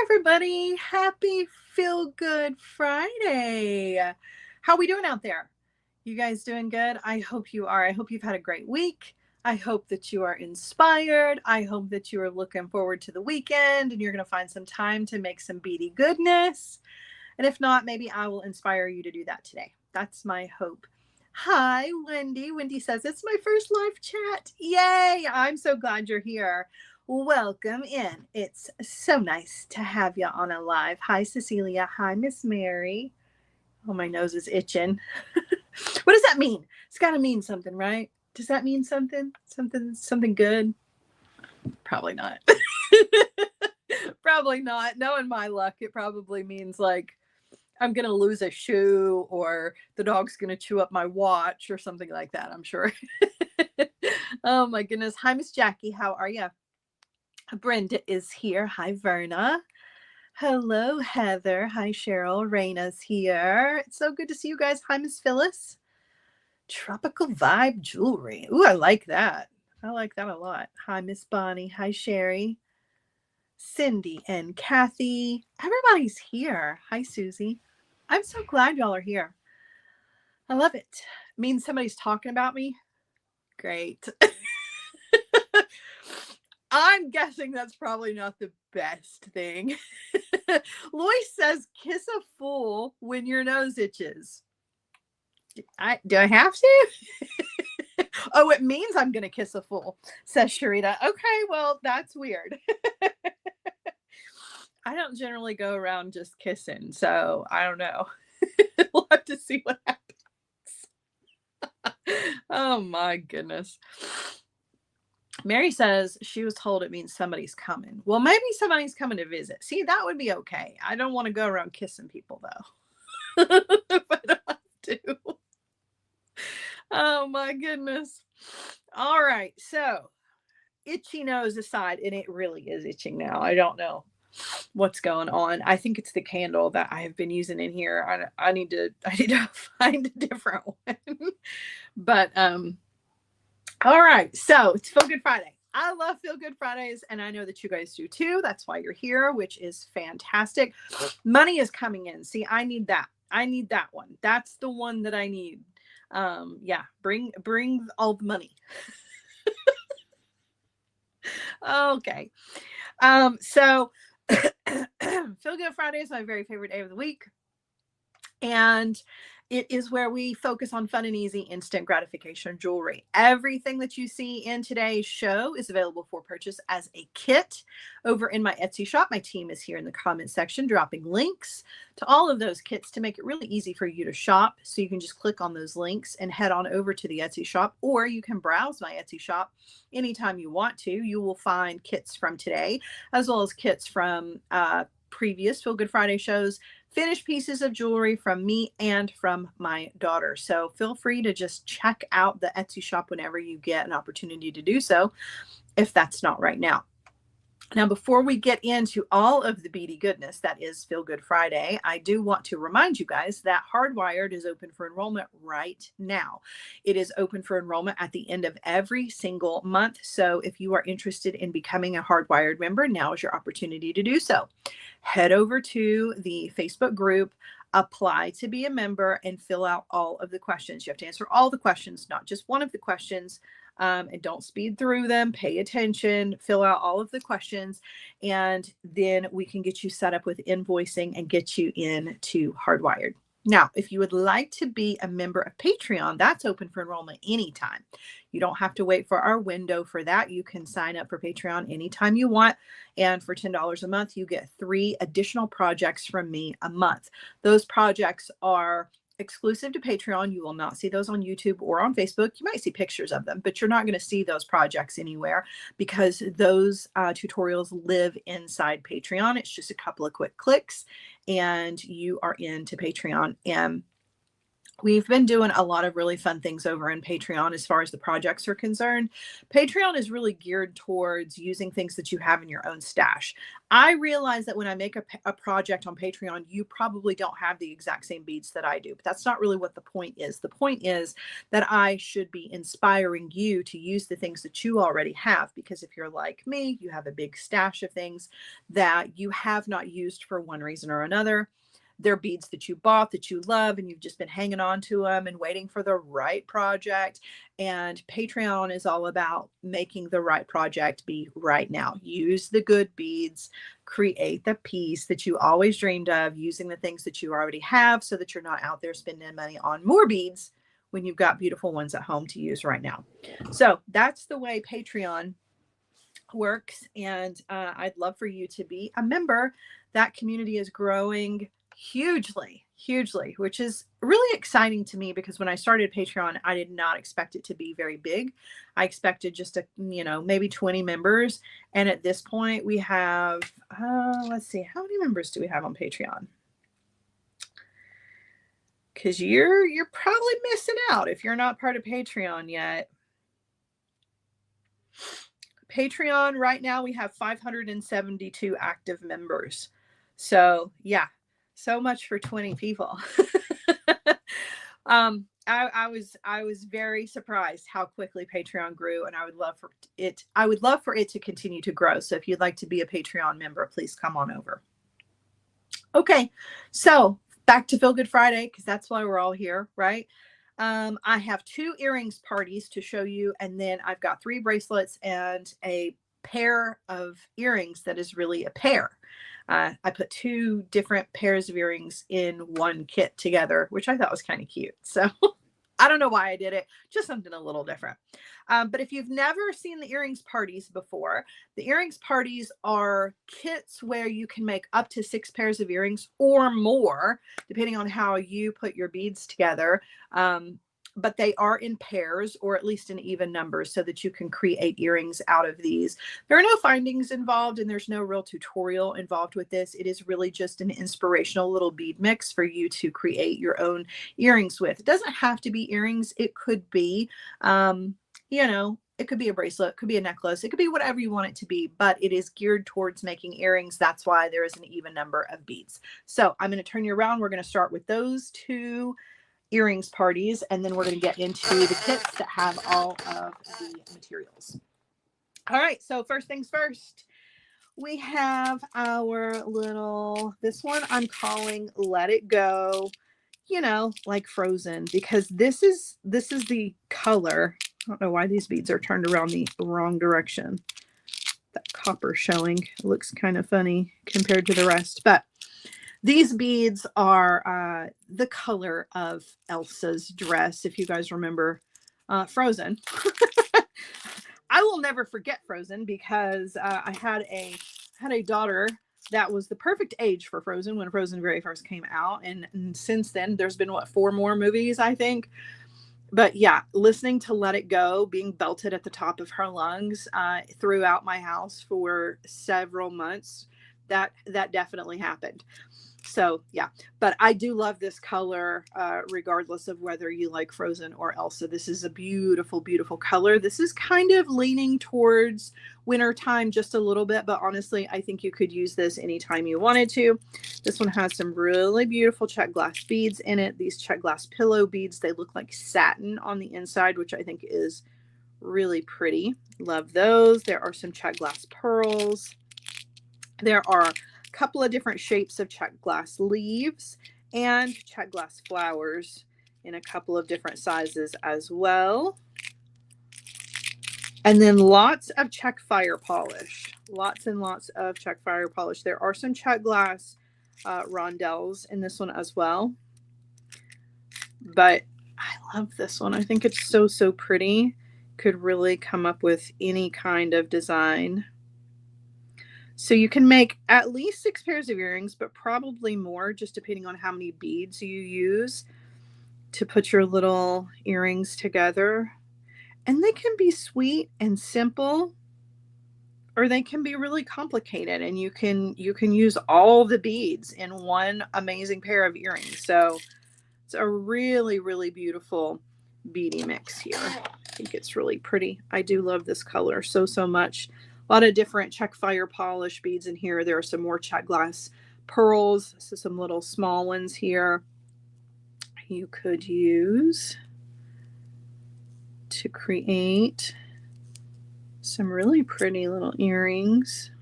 everybody. Happy Feel Good Friday. How are we doing out there? You guys doing good? I hope you are. I hope you've had a great week. I hope that you are inspired. I hope that you are looking forward to the weekend and you're going to find some time to make some beady goodness. And if not, maybe I will inspire you to do that today. That's my hope. Hi, Wendy. Wendy says, it's my first live chat. Yay. I'm so glad you're here. Welcome in. It's so nice to have you on a live. Hi, Cecilia. Hi, Miss Mary. Oh, my nose is itching. What does that mean? It's got to mean something, right? Does that mean something? Something good? Probably not. Probably not. Knowing my luck, it probably means like I'm going to lose a shoe or the dog's going to chew up my watch or something like that, I'm sure. Oh, my goodness. Hi, Miss Jackie. How are you? Brenda is here. Hi, Verna. Hello, Heather. Hi, Cheryl. Raina's here. It's so good to see you guys. Hi, Miss Phyllis. Tropical Vibe Jewelry. Ooh, I like that. I like that a lot. Hi, Miss Bonnie. Hi, Sherry. Cindy and Kathy. Everybody's here. Hi, Susie. I'm so glad y'all are here. I love it. It means somebody's talking about me. Great. I'm guessing that's probably not the best thing. Lois says, kiss a fool when your nose itches. Do I have to? Oh, it means I'm going to kiss a fool, says Sharita. Okay, well, that's weird. I don't generally go around just kissing, so I don't know. We'll have to see what happens. Oh, my goodness. Mary says she was told it means somebody's coming. Well, maybe somebody's coming to visit. See, that would be okay. I don't want to go around kissing people, though. If I don't have to. Oh, my goodness. All right. So, itchy nose aside, and it really is itching now. I don't know what's going on. I think it's the candle that I have been using in here. I need to find a different one. But all right, so it's Feel Good Friday. I love Feel Good Fridays, and I know that you guys do too. That's why you're here, which is fantastic. Money is coming in. See, I need that. I need that one. That's the one that I need. Yeah, bring all the money. Okay. So Feel Good Friday is my very favorite day of the week. And it is where we focus on fun and easy instant gratification jewelry. Everything that you see in today's show is available for purchase as a kit over in my Etsy shop. My team is here in the comment section dropping links to all of those kits to make it really easy for you to shop. So you can just click on those links and head on over to the Etsy shop, or you can browse my Etsy shop anytime you want to. You will find kits from today as well as kits from previous Feel Good Friday shows, finished pieces of jewelry from me and from my daughter. So feel free to just check out the Etsy shop whenever you get an opportunity to do so, if that's not right now. Now, before we get into all of the beady goodness that is Feel Good Friday, I do want to remind you guys that Hardwired is open for enrollment right now. It is open for enrollment at the end of every single month. So if you are interested in becoming a Hardwired member, now is your opportunity to do so. Head over to the Facebook group, apply to be a member, and fill out all of the questions. You have to answer all the questions, not just one of the questions. And don't speed through them. Pay attention, fill out all of the questions, and then we can get you set up with invoicing and get you into Hardwired. Now, if you would like to be a member of Patreon, that's open for enrollment anytime. You don't have to wait for our window for that. You can sign up for Patreon anytime you want. And for $10 a month, you get 3 additional projects from me a month. Those projects are exclusive to Patreon. You will not see those on YouTube or on Facebook. You might see pictures of them, but you're not going to see those projects anywhere because those tutorials live inside Patreon. It's just a couple of quick clicks and you are into Patreon. And We've been doing a lot of really fun things over in Patreon as far as the projects are concerned. Patreon is really geared towards using things that you have in your own stash. I realize that when I make a project on Patreon, you probably don't have the exact same beads that I do, but that's not really what the point is. The point is that I should be inspiring you to use the things that you already have, because if you're like me, you have a big stash of things that you have not used for one reason or another. They're beads that you bought that you love, and you've just been hanging on to them and waiting for the right project. And Patreon is all about making the right project be right now. Use the good beads, create the piece that you always dreamed of, using the things that you already have, so that you're not out there spending money on more beads when you've got beautiful ones at home to use right now. So that's the way Patreon works. And I'd love for you to be a member. That community is growing hugely, which is really exciting to me, because when I started Patreon, I did not expect it to be very big. I expected just maybe 20 members. And at this point we have, let's see, how many members do we have on Patreon? Because you're probably missing out if you're not part of Patreon yet. Patreon right now, we have 572 active members. So yeah, so much for 20 people. I was very surprised how quickly Patreon grew, and I would love for it to continue to grow. So if you'd like to be a Patreon member, please come on over. Okay, so back to Feel Good Friday, because that's why we're all here, right? I have 2 earrings parties to show you, and then I've got 3 bracelets and a pair of earrings that is really a pair. I put 2 different pairs of earrings in one kit together, which I thought was kind of cute. So I don't know why I did it, just something a little different. But if you've never seen the earrings parties before, the earrings parties are kits where you can make up to 6 pairs of earrings or more, depending on how you put your beads together. But they are in pairs, or at least in even numbers, so that you can create earrings out of these. There are no findings involved, and there's no real tutorial involved with this. It is really just an inspirational little bead mix for you to create your own earrings with. It doesn't have to be earrings. It could be, it could be a bracelet, it could be a necklace, it could be whatever you want it to be, but it is geared towards making earrings. That's why there is an even number of beads. So I'm going to turn you around. We're going to start with those 2 earrings parties, and then we're going to get into the kits that have all of the materials. All right, so first things first, we have our little, this one I'm calling Let It Go, like Frozen, because this is the color. I don't know why these beads are turned around the wrong direction. That copper showing, it looks kind of funny compared to the rest, but these beads are the color of Elsa's dress. If you guys remember Frozen. I will never forget Frozen, because I had a daughter that was the perfect age for Frozen when Frozen very first came out. And since then, there's been, 4 more movies, I think. But yeah, listening to Let It Go being belted at the top of her lungs throughout my house for several months, that definitely happened. So yeah, but I do love this color, regardless of whether you like Frozen or Elsa. This is a beautiful, beautiful color. This is kind of leaning towards wintertime just a little bit, but honestly, I think you could use this anytime you wanted to. This one has some really beautiful check glass beads in it. These check glass pillow beads, they look like satin on the inside, which I think is really pretty. Love those. There are some check glass pearls. There are couple of different shapes of check glass leaves and check glass flowers in a couple of different sizes as well. And then lots of check fire polish, lots and lots of check fire polish. There are some check glass rondelles in this one as well, but I love this one. I think it's so pretty. Could really come up with any kind of design. So you can make at least 6 pairs of earrings, but probably more, just depending on how many beads you use to put your little earrings together. And they can be sweet and simple, or they can be really complicated, and you can use all the beads in one amazing pair of earrings. So It's a really, really beautiful beadie mix here. I think it's really pretty. I do love this color so, so much. A lot of different check fire polish beads in here. There are some more check glass pearls. So some little small ones here you could use to create some really pretty little earrings.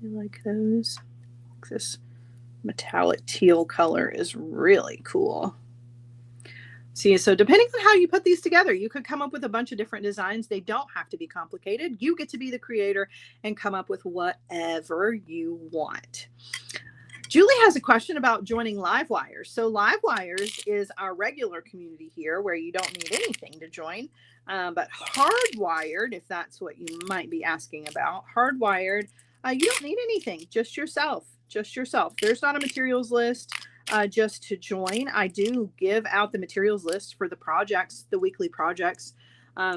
I like those. This metallic teal color is really cool. See, so depending on how you put these together, you could come up with a bunch of different designs. They don't have to be complicated. You get to be the creator and come up with whatever you want. Julie has a question about joining Livewires. So Livewires is our regular community here where you don't need anything to join. But Hardwired, if that's what you might be asking about, Hardwired, you don't need anything, just yourself. Just yourself. There's not a materials list just to join. I do give out the materials list for the projects, the weekly projects,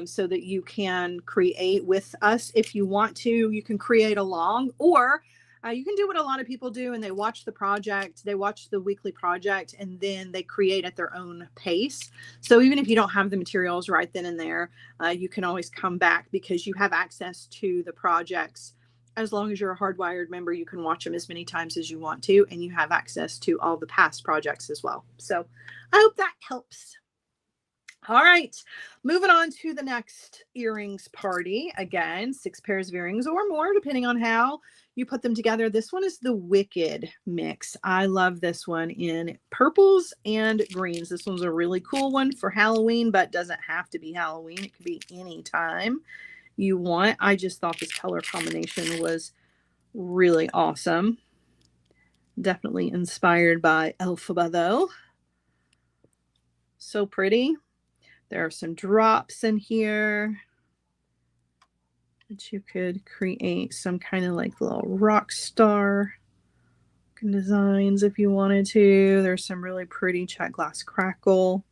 so that you can create with us if you want to. You can create along, or you can do what a lot of people do, and they watch the project, they watch the weekly project, and then they create at their own pace. So even if you don't have the materials right then and there, you can always come back because you have access to the projects. As long as you're a Hardwired member, you can watch them as many times as you want to, and you have access to all the past projects as well. So I hope that helps. All right, moving on to the next earrings party. Again, 6 pairs of earrings or more, depending on how you put them together. This one is the Wicked mix. I love this one in purples and greens. This one's a really cool one for Halloween, but doesn't have to be Halloween. It could be any time you want. I just thought this color combination was really awesome. Definitely inspired by Elphaba though. So pretty. There are some drops in here that you could create some kind of like little rock star designs if you wanted to. There's some really pretty check glass crackle.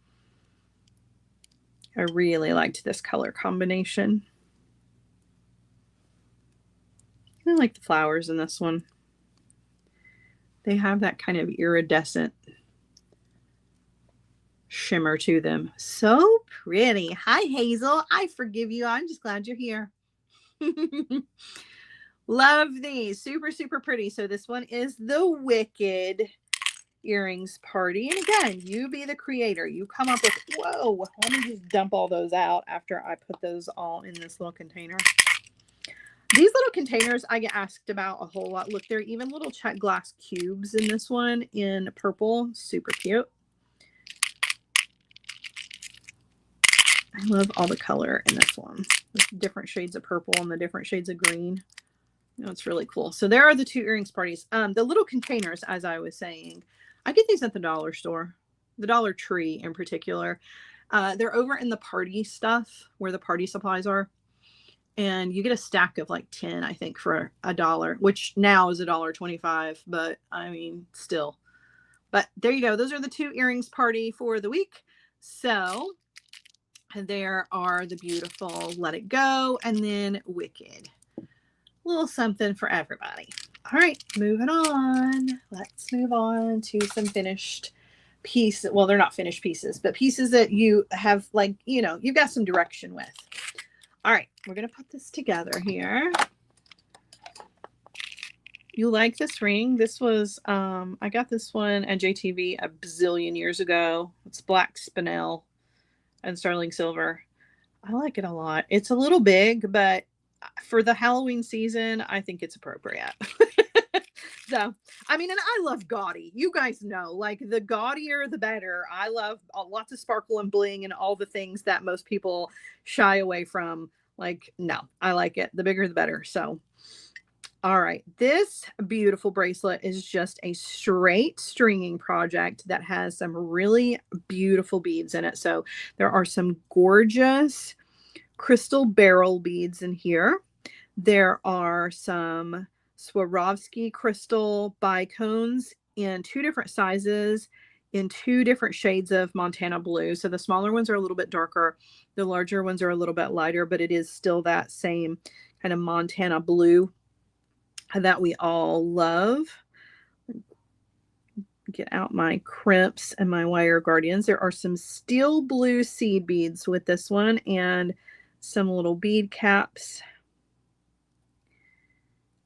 I really liked this color combination. I like the flowers in this one. They have that kind of iridescent shimmer to them. So pretty. Hi, Hazel. I forgive you. I'm just glad you're here. Love these. Super, super pretty. So this one is the Wicked earrings party. And again, you be the creator. You come up with, whoa, let me just dump all those out after I put those all in this little container. These little containers I get asked about a whole lot. Look, there are even little check glass cubes in this one in purple. Super cute. I love all the color in this one. The different shades of purple and the different shades of green. You know, it's really cool. So there are the 2 earrings parties. The little containers, as I was saying, I get these at the dollar store, the Dollar Tree in particular. They're over in the party stuff where the party supplies are. And you get a stack of like 10, I think, for $1, which now is $1.25, but I mean, still. But there you go. Those are the 2 earrings party for the week. So there are the beautiful Let It Go and then Wicked. A little something for everybody. All right, moving on. Let's move on to some finished pieces. Well, they're not finished pieces, but pieces that you have, like, you know, you've got some direction with. All right, we're going to put this together here. You like this ring? This was, I got this one at JTV a bazillion years ago. It's black spinel and sterling silver. I like it a lot. It's a little big, but for the Halloween season, I think it's appropriate. So, I mean, and I love gaudy. You guys know, like, the gaudier, the better. I love lots of sparkle and bling and all the things that most people shy away from. Like, no, I like it. The bigger, the better. So, all right. This beautiful bracelet is just a straight stringing project that has some really beautiful beads in it. So there are some gorgeous crystal beryl beads in here. There are some Swarovski crystal bicones in 2 different sizes, in 2 different shades of Montana blue. So the smaller ones are a little bit darker. The larger ones are a little bit lighter, but it is still that same kind of Montana blue that we all love. get out my crimps and my wire guardians. There are some steel blue seed beads with this one and some little bead caps.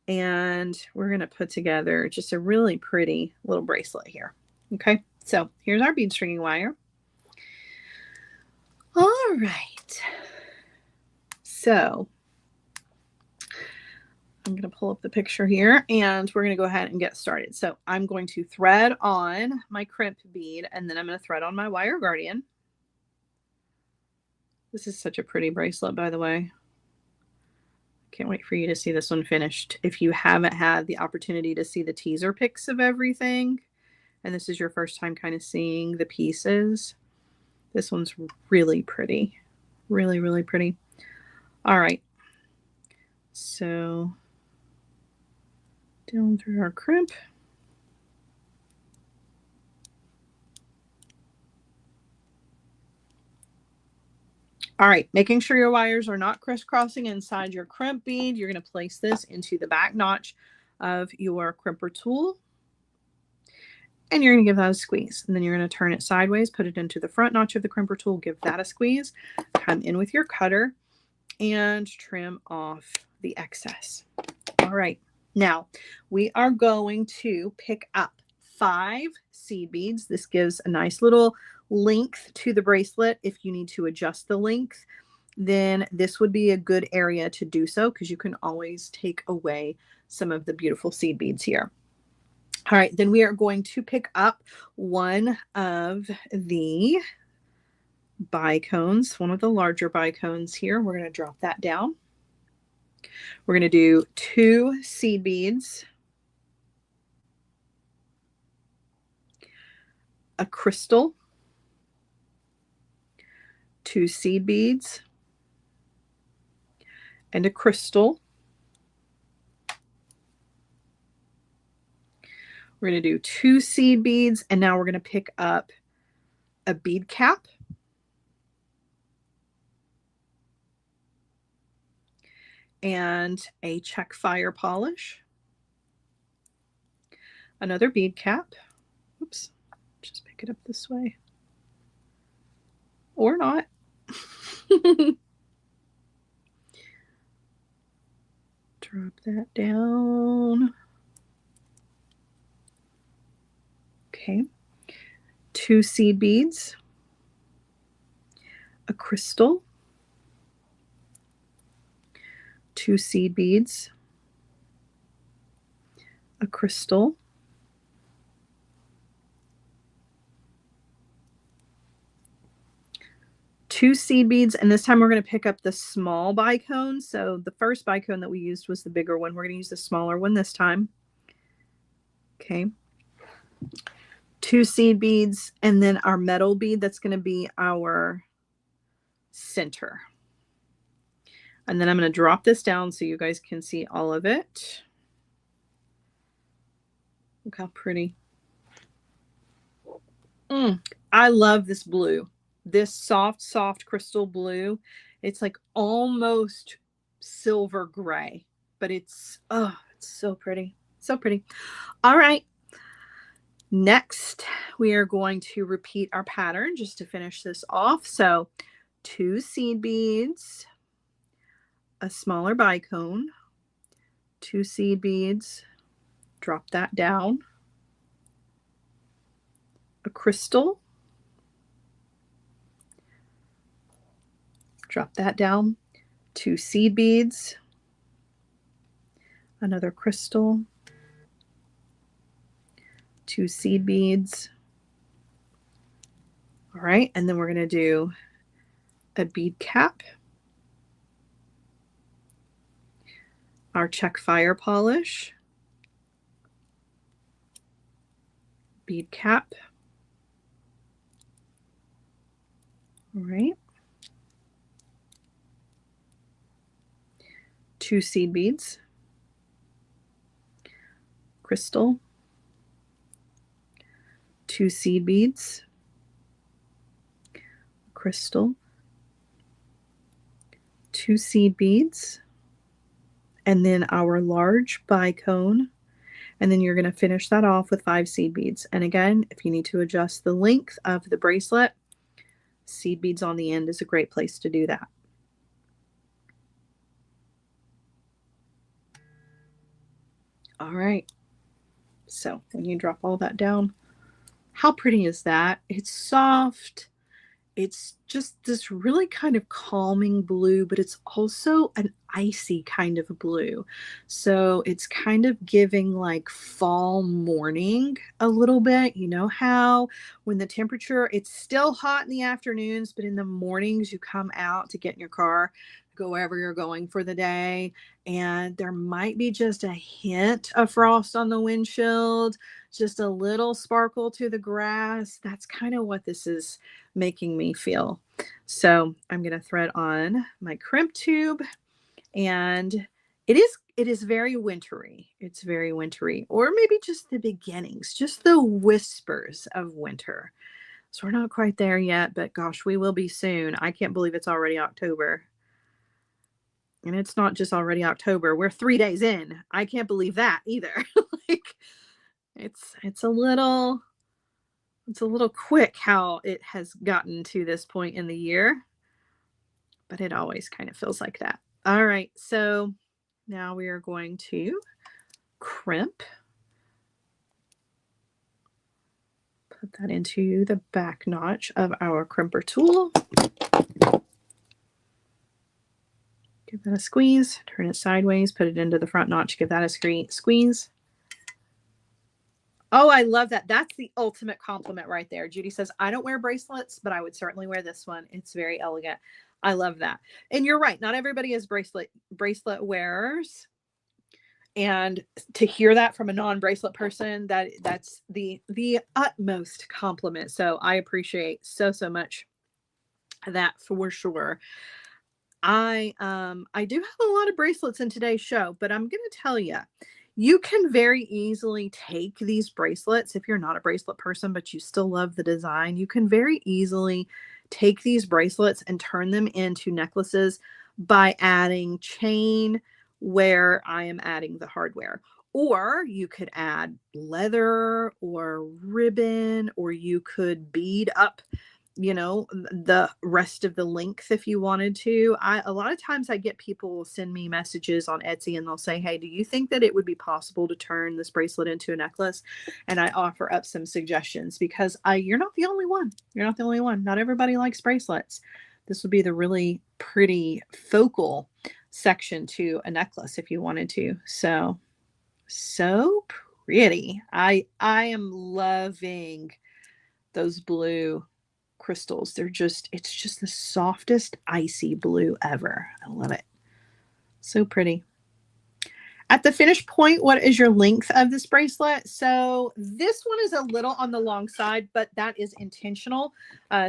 And we're going to put together just a really pretty little bracelet here. Okay, so here's our bead stringing wire. All right. So I'm going to pull up the picture here and we're going to go ahead and get started. So I'm going to thread on my crimp bead and then I'm going to thread on my wire guardian. This is such a pretty bracelet, by the way. Can't wait for you to see this one finished. If you haven't had the opportunity to see the teaser pics of everything, and this is your first time kind of seeing the pieces, this one's really pretty. Really, really pretty. All right. So down through our crimp. All right, making sure your wires are not crisscrossing inside your crimp bead. You're going to place this into the back notch of your crimper tool. And you're going to give that a squeeze. And then you're going to turn it sideways, put it into the front notch of the crimper tool, give that a squeeze, come in with your cutter, and trim off the excess. All right, now we are going to pick up 5 seed beads. This gives a nice little length to the bracelet. If you need to adjust the length, then this would be a good area to do so because you can always take away some of the beautiful seed beads here. All right, then we are going to pick up one of the bicones, one of the larger bicones here. We're going to drop that down. We're going to do 2 seed beads, a crystal, 2 seed beads, and a crystal. We're going to do 2 seed beads, and now we're going to pick up a bead cap, and a check fire polish, another bead cap. Oops, just pick it up this way. Or not. Drop that down. Okay. 2 seed beads, a crystal, 2 seed beads, a crystal, two seed beads, and this time we're going to pick up the small bicone. So the first bicone that we used was the bigger one. We're going to use the smaller one this time. Okay. 2 seed beads, and then our metal bead that's going to be our center. And then I'm going to drop this down so you guys can see all of it. Look how pretty. I love this blue. This soft, soft crystal blue. It's like almost silver gray, but it's so pretty. So pretty. All right. Next, we are going to repeat our pattern just to finish this off. So 2 seed beads, a smaller bicone, 2 seed beads, drop that down, a crystal, drop that down, 2 seed beads, another crystal, 2 seed beads. All right, and then we're going to do a bead cap, our check fire polish, bead cap. All right. 2 seed beads, crystal, 2 seed beads, crystal, 2 seed beads, and then our large bicone, And then you're going to finish that off with 5 seed beads. And again, if you need to adjust the length of the bracelet, seed beads on the end is a great place to do that. All right. So when you drop all that down, how pretty is that? It's soft. It's just this really kind of calming blue, but it's also an icy kind of blue. So it's kind of giving like fall morning a little bit. You know how when the temperature, it's still hot in the afternoons, but in the mornings you come out to get in your car, go wherever you're going for the day, and there might be just a hint of frost on the windshield, just a little sparkle to the grass. That's kind of what this is making me feel. So I'm going to thread on my crimp tube, and it is very wintry. It's very wintry, or maybe just the beginnings, just the whispers of winter. So we're not quite there yet, but gosh, we will be soon. I can't believe it's already October. And it's not just already October. We're 3 days in. I can't believe that either. Like it's a little quick how it has gotten to this point in the year, but it always kind of feels like that. All right, so now we are going to crimp. Put that into the back notch of our crimper tool. Give that a squeeze, turn it sideways, put it into the front notch, give that a squeeze. Oh, I love that. That's the ultimate compliment right there. Judy says, I don't wear bracelets, but I would certainly wear this one. It's very elegant. I love that. And you're right. Not everybody is bracelet wearers. And to hear that from a non-bracelet person, that's the utmost compliment. So I appreciate so much that for sure. I do have a lot of bracelets in today's show, but I'm going to tell you, you can very easily take these bracelets if you're not a bracelet person, but you still love the design. You can very easily take these bracelets and turn them into necklaces by adding chain where I am adding the hardware. Or you could add leather or ribbon, or you could bead up, you know, the rest of the length if you wanted to. A lot of times I get people send me messages on Etsy and they'll say, hey, do you think that it would be possible to turn this bracelet into a necklace? And I offer up some suggestions because you're not the only one. You're not the only one. Not everybody likes bracelets. This would be the really pretty focal section to a necklace if you wanted to. So pretty. I am loving those blue crystals. It's just the softest icy blue ever. I love it. So pretty. At the finish point, what is your length of this bracelet? So this one is a little on the long side, but that is intentional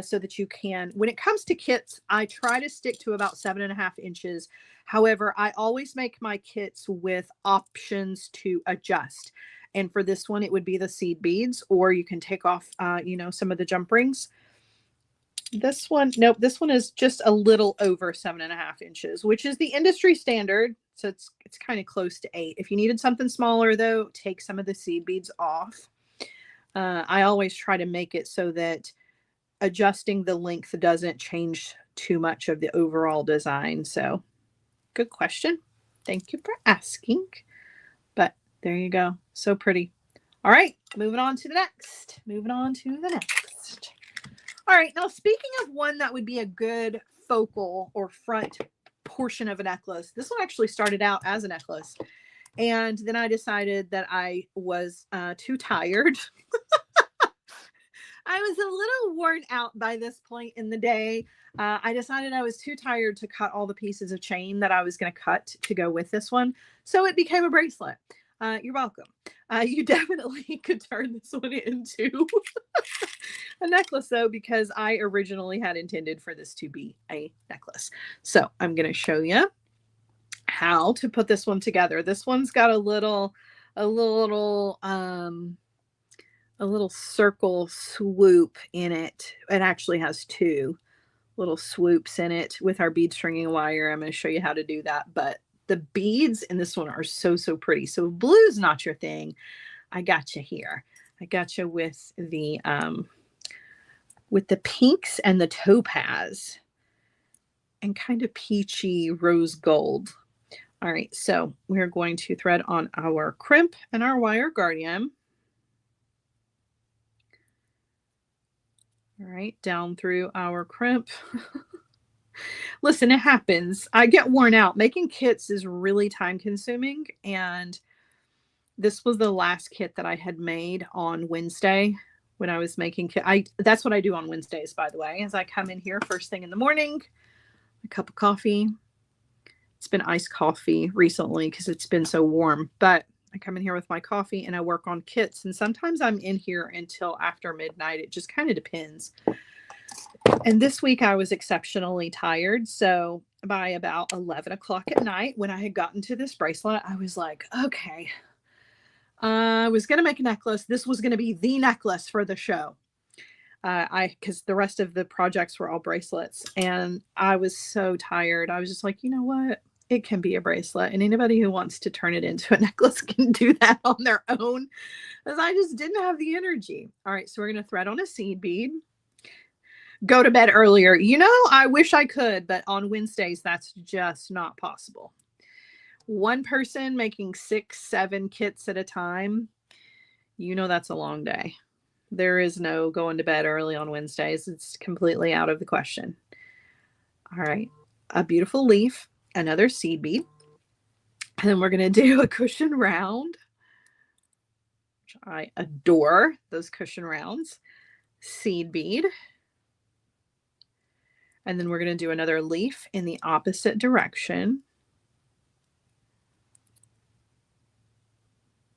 so that you can, when it comes to kits, I try to stick to about 7.5 inches. However, I always make my kits with options to adjust. And for this one, it would be the seed beads, or you can take off, some of the jump rings. This one, nope, this one is just a little over 7.5 inches, which is the industry standard. So it's kind of close to 8. If you needed something smaller though, take some of the seed beads off. I always try to make it so that adjusting the length doesn't change too much of the overall design. So good question. Thank you for asking. But there you go. So pretty. All right, moving on to the next. All right, now speaking of one that would be a good focal or front portion of a necklace, this one actually started out as a necklace. And then I decided that I was too tired. I was a little worn out by this point in the day. I decided I was too tired to cut all the pieces of chain that I was going to cut to go with this one. So it became a bracelet. You're welcome. You definitely could turn this one into a necklace though, because I originally had intended for this to be a necklace. So I'm going to show you how to put this one together. This one's got a little circle swoop in it. It actually has 2 little swoops in it with our bead stringing wire. I'm going to show you how to do that, but the beads in this one are so, so pretty. So blue's not your thing. I got you here. I got you with the pinks and the topaz and kind of peachy rose gold. All right, so we're going to thread on our crimp and our wire guardian. All right, down through our crimp. Listen, it happens. I get worn out. Making kits is really time consuming. And this was the last kit that I had made on Wednesday when I was making kit. That's what I do on Wednesdays, by the way, is I come in here first thing in the morning, a cup of coffee. It's been iced coffee recently because it's been so warm, but I come in here with my coffee and I work on kits. And sometimes I'm in here until after midnight. It just kind of depends. And this week I was exceptionally tired. So by about 11 o'clock at night, when I had gotten to this bracelet, I was like, okay, I was going to make a necklace. This was going to be the necklace for the show. Because the rest of the projects were all bracelets and I was so tired. I was just like, you know what? It can be a bracelet, and anybody who wants to turn it into a necklace can do that on their own, because I just didn't have the energy. All right, so we're going to thread on a seed bead. Go to bed earlier. You know, I wish I could, but on Wednesdays, that's just not possible. One person making 6, 7 kits at a time, you know, that's a long day. There is no going to bed early on Wednesdays. It's completely out of the question. All right, a beautiful leaf, another seed bead, and then we're going to do a cushion round, which I adore those cushion rounds, seed bead, and then we're going to do another leaf in the opposite direction.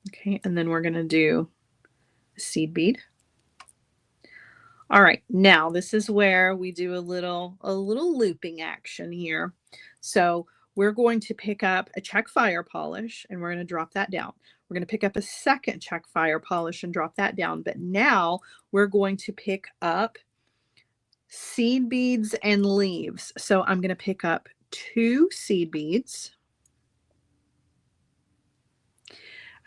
Okay, and then we're going to do a seed bead. All right, now this is where we do a little looping action here. So we're going to pick up a check fire polish and we're going to drop that down. We're going to pick up a second check fire polish and drop that down. But now we're going to pick up seed beads and leaves. So I'm going to pick up 2 seed beads.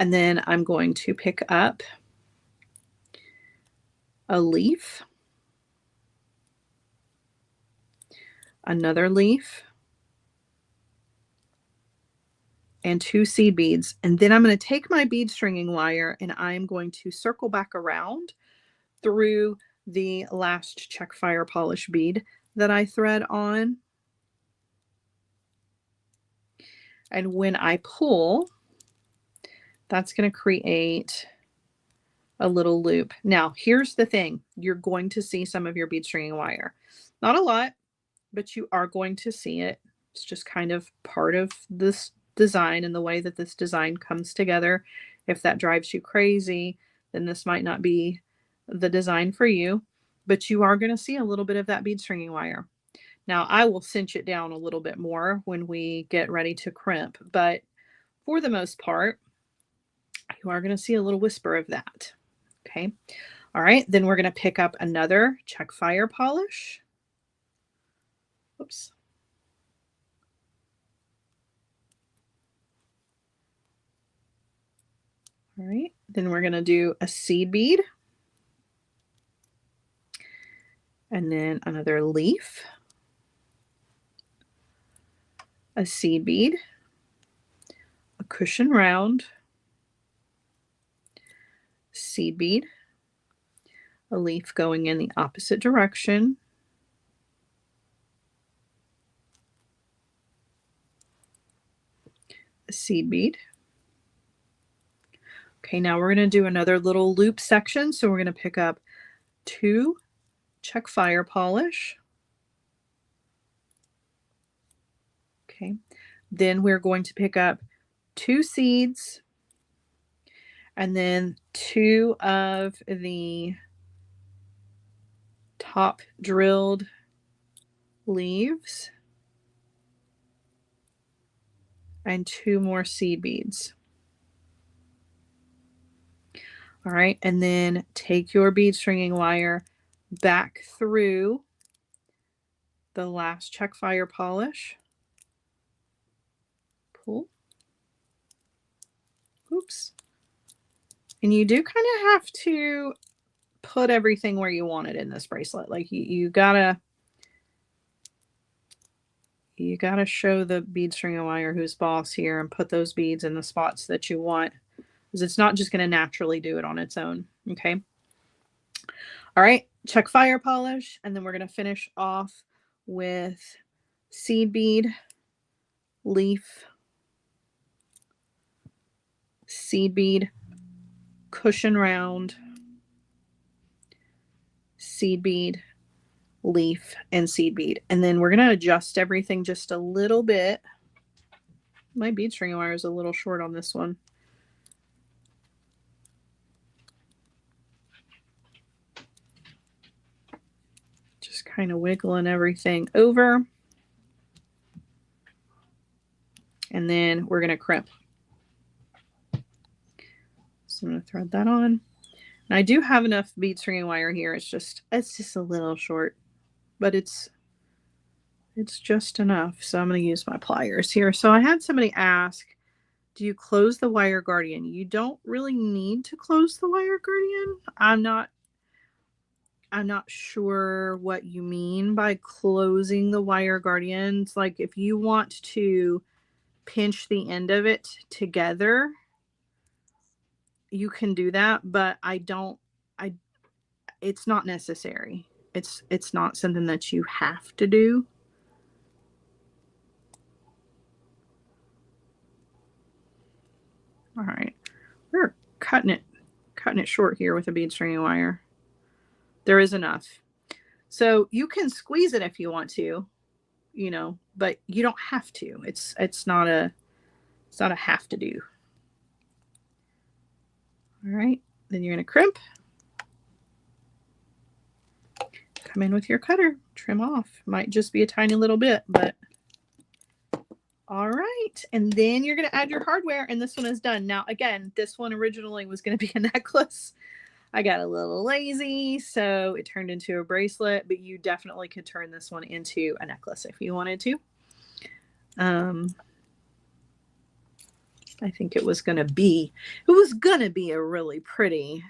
And then I'm going to pick up a leaf, another leaf, and 2 seed beads. And then I'm going to take my bead stringing wire and I'm going to circle back around through the last check fire polish bead that I thread on. And when I pull, that's going to create a little loop. Now, here's the thing. You're going to see some of your bead stringing wire. Not a lot, but you are going to see it. It's just kind of part of this design and the way that this design comes together. If that drives you crazy, then this might not be the design for you, but you are going to see a little bit of that bead stringing wire. Now, I will cinch it down a little bit more when we get ready to crimp, but for the most part, you are going to see a little whisper of that. Okay. All right. Then we're going to pick up another check fire polish. Oops. All right. Then we're going to do a seed bead. And then another leaf. A seed bead. A cushion round. Seed bead. A leaf going in the opposite direction. A seed bead. Okay, now we're going to do another little loop section. So we're going to pick up 2 check fire polish. Okay, then we're going to pick up 2 seeds and then 2 of the top drilled leaves and 2 more seed beads. All right, and then take your bead stringing wire back through the last check fire polish. Cool. Oops. And you do kind of have to put everything where you want it in this bracelet. Like you gotta show the bead string and wire who's boss here and put those beads in the spots that you want, because it's not just going to naturally do it on its own. Okay. All right. Check fire polish. And then we're going to finish off with seed bead, leaf, seed bead, cushion round, seed bead, leaf, and seed bead. And then we're going to adjust everything just a little bit. My bead string wire is a little short on this one. Just kind of wiggling everything over. And then we're going to crimp. So I'm going to thread that on. And I do have enough bead string wire here. It's just a little short, but it's just enough. So I'm going to use my pliers here. So I had somebody ask, do you close the wire guardian? You don't really need to close the wire guardian. I'm not sure what you mean by closing the wire guardians. Like if you want to pinch the end of it together, you can do that, but it's not necessary. It's not something that you have to do. All right, we're cutting it short here with a bead string wire. There is enough. So you can squeeze it if you want to, you know, but you don't have to. It's not a have to do. All right, then you're going to crimp. Come in with your cutter, trim off. Might just be a tiny little bit, but all right. And then you're going to add your hardware, and this one is done. Now, again, this one originally was going to be a necklace. I got a little lazy, so it turned into a bracelet, but you definitely could turn this one into a necklace if you wanted to. I think it was going to be a really pretty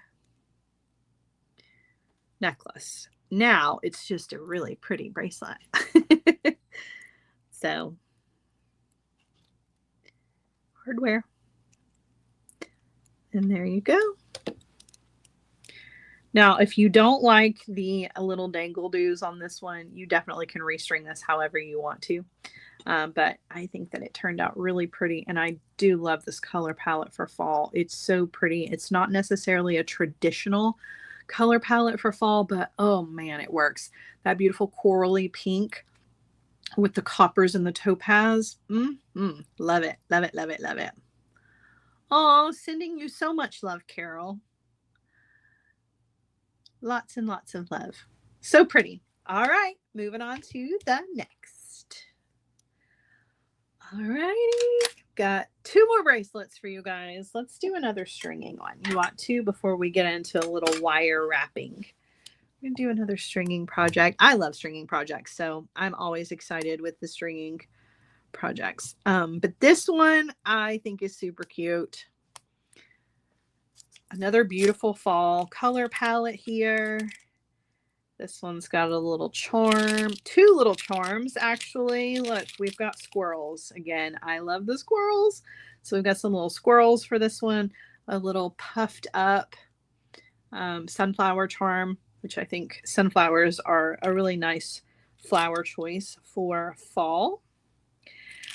necklace. Now it's just a really pretty bracelet. So hardware. And there you go. Now, if you don't like the little dangle doos on this one, you definitely can restring this however you want to. But I think that it turned out really pretty, and I do love this color palette for fall. It's so pretty. It's not necessarily a traditional color palette for fall, but oh man, it works. That beautiful corally pink with the coppers and the topaz. Love it, love it, love it, love it. Oh, sending you so much love, Carol. Lots and lots of love. So pretty. All right, moving on to the next. All righty, got 2 more bracelets for you guys. Let's do another stringing one. You want to before we get into a little wire wrapping. We're gonna do another stringing project. I love stringing projects, so I'm always excited with the stringing projects. But this one I think is super cute. Another beautiful fall color palette here. This one's got a little charm, 2 little charms actually. Look, we've got squirrels. Again, I love the squirrels. So we've got some little squirrels for this one, a little puffed up sunflower charm, which I think sunflowers are a really nice flower choice for fall.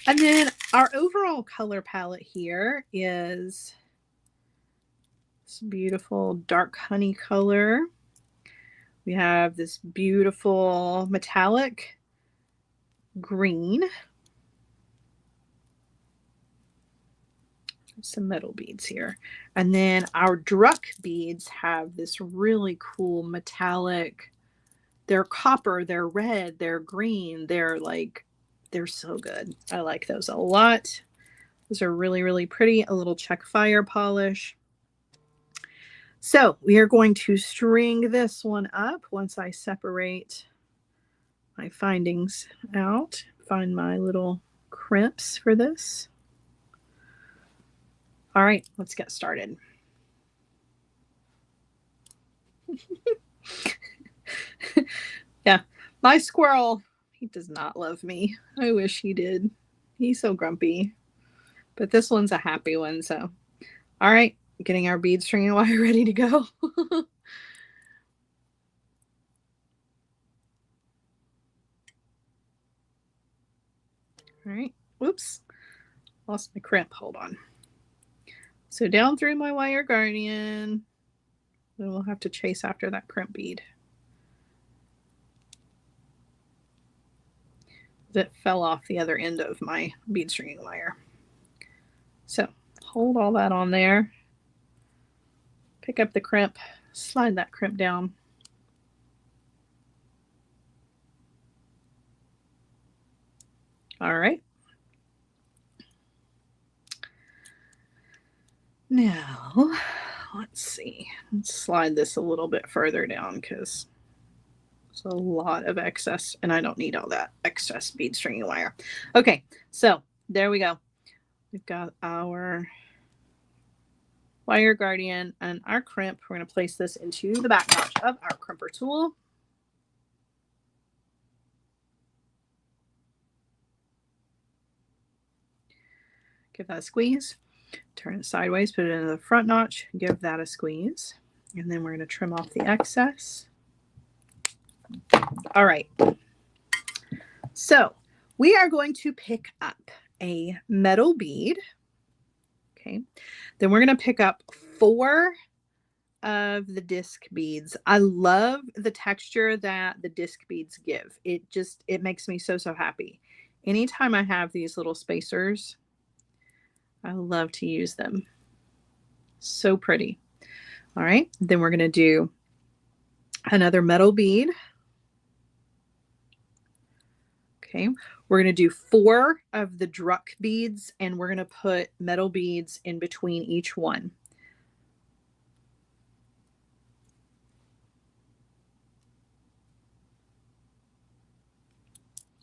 And then our overall color palette here is this beautiful dark honey color. We have this beautiful metallic green. Some metal beads here. And then our druck beads have this really cool metallic. They're copper, they're red, they're green. They're so good. I like those a lot. Those are really, really pretty. A little check fire polish. So we are going to string this one up once I separate my findings out. Find my little crimps for this. All right, let's get started. Yeah, my squirrel, he does not love me. I wish he did. He's so grumpy. But this one's a happy one, so. All right, getting our bead string and wire ready to go. All right, whoops, lost my crimp, hold on. So down through my wire guardian, then we'll have to chase after that crimp bead. That fell off the other end of my bead stringing wire. So hold all that on there. Pick up the crimp, slide that crimp down. All right. Now, let's see. Let's slide this a little bit further down because there's a lot of excess and I don't need all that excess bead stringing wire. Okay, so there we go. We've got our wire guardian and our crimp. We're going to place this into the back notch of our crimper tool. Give that a squeeze. Turn it sideways, put it into the front notch, give that a squeeze. And then we're going to trim off the excess. All right. So we are going to pick up a metal bead. Okay. Then we're going to pick up 4 of the disc beads. I love the texture that the disc beads give. It makes me so happy. Anytime I have these little spacers, I love to use them. So pretty. All right. Then we're going to do another metal bead. Okay. We're going to do 4 of the druck beads and we're going to put metal beads in between each one.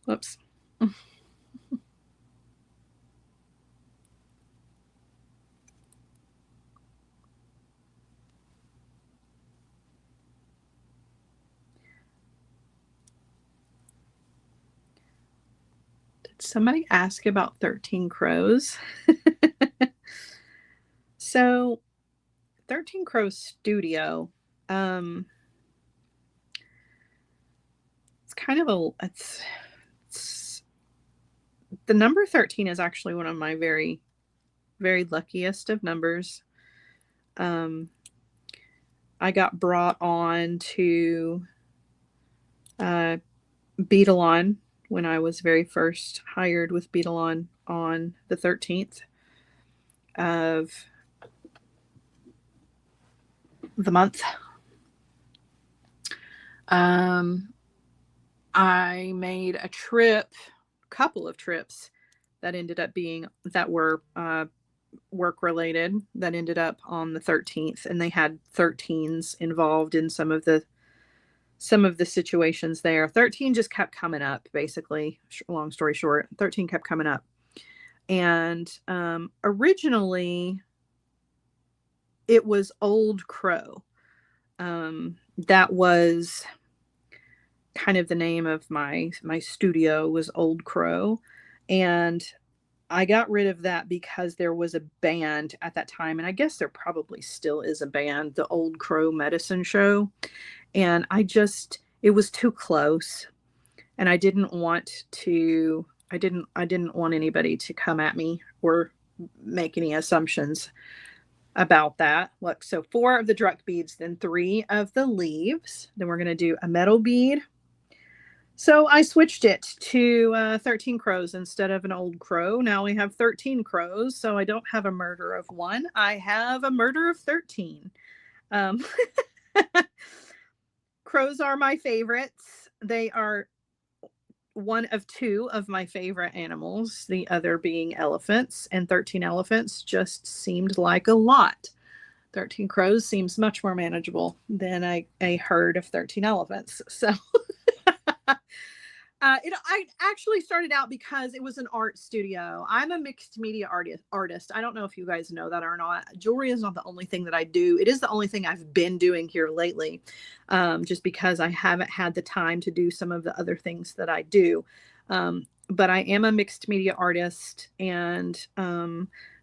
Whoops. Somebody asked about 13 Crows. So 13 Crows Studio, it's kind of it's the number 13 is actually one of my very, very luckiest of numbers. I got brought on to Beadalon when I was very first hired with Beadalon on the 13th of the month. I made a couple of trips that ended up were work related, that ended up on the 13th, and they had 13s involved in some of the situations there. 13 just kept coming up, basically. Long story short, 13 kept coming up. And originally it was Old Crow. That was kind of the name of my studio, was Old Crow. And I got rid of that because there was a band at that time, and I guess there probably still is a band, the Old Crow Medicine Show. And it was too close, and I didn't want anybody to come at me or make any assumptions about that. Look, so 4 of the druck beads, then 3 of the leaves. Then we're going to do a metal bead. So I switched it to 13 crows instead of an old crow. Now we have 13 crows. So I don't have a murder of 1. I have a murder of 13. Crows are my favorites. They are one of 2 of my favorite animals, the other being elephants, and 13 elephants just seemed like a lot. 13 crows seems much more manageable than a herd of 13 elephants. So I actually started out because it was an art studio. I'm a mixed media artist. I don't know if you guys know that or not. Jewelry is not the only thing that I do. It is the only thing I've been doing here lately, just because I haven't had the time to do some of the other things that I do. But I am a mixed media artist. And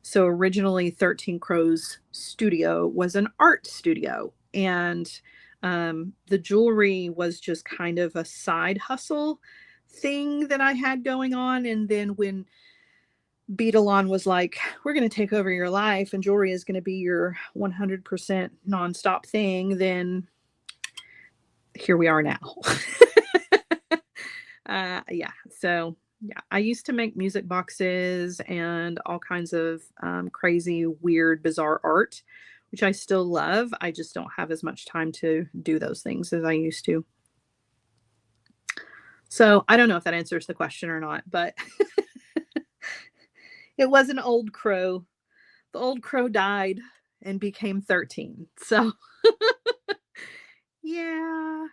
so originally 13 Crows Studio was an art studio. And the jewelry was just kind of a side hustle thing that I had going on. And then when Beadalon was like, we're going to take over your life and jewelry is going to be your 100% nonstop thing, then here we are now. Yeah. So yeah, I used to make music boxes and all kinds of crazy, weird, bizarre art, which I still love. I just don't have as much time to do those things as I used to. So I don't know if that answers the question or not, but it was an old crow. The old crow died and became 13. So yeah,